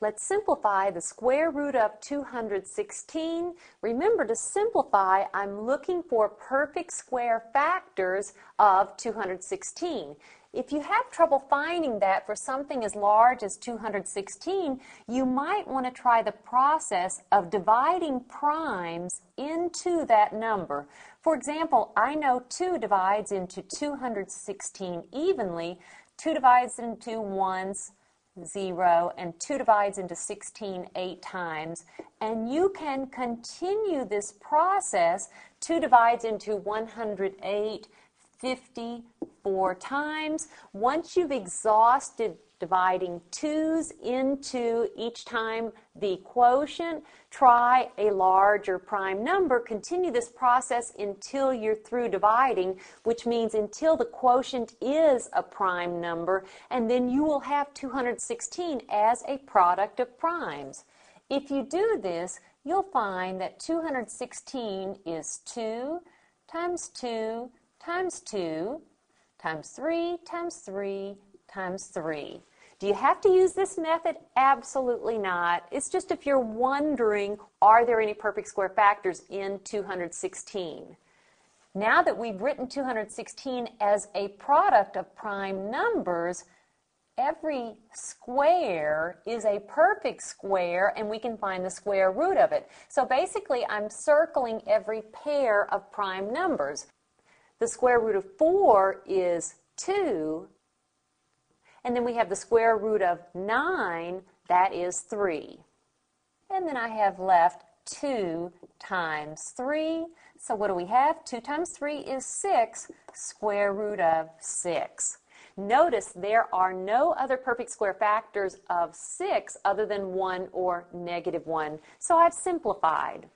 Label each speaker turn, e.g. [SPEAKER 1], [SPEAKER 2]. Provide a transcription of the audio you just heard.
[SPEAKER 1] Let's simplify the square root of 216. Remember, to simplify, I'm looking for perfect square factors of 216. If you have trouble finding that for something as large as 216, you might want to try the process of dividing primes into that number. For example, I know 2 divides into 216 evenly, 2 divides into 1's 0, and 2 divides into 16 8 times. And you can continue this process. 2 divides into 108 54 times. Once you've exhausted dividing 2's into each time the quotient, try a larger prime number. Continue this process until you're through dividing, which means until the quotient is a prime number, and then you will have 216 as a product of primes. If you do this, you'll find that 216 is 2 times 2 times 2 times 3 times 3 times 3. Do you have to use this method? Absolutely not. It's just if you're wondering, are there any perfect square factors in 216? Now that we've written 216 as a product of prime numbers, every square is a perfect square, and we can find the square root of it. So basically, I'm circling every pair of prime numbers. The square root of 4 is 2. And then we have the square root of 9, that is 3. And then I have left 2 times 3. So what do we have? 2 times 3 is 6, square root of 6. Notice there are no other perfect square factors of 6 other than 1 or negative 1. So I've simplified.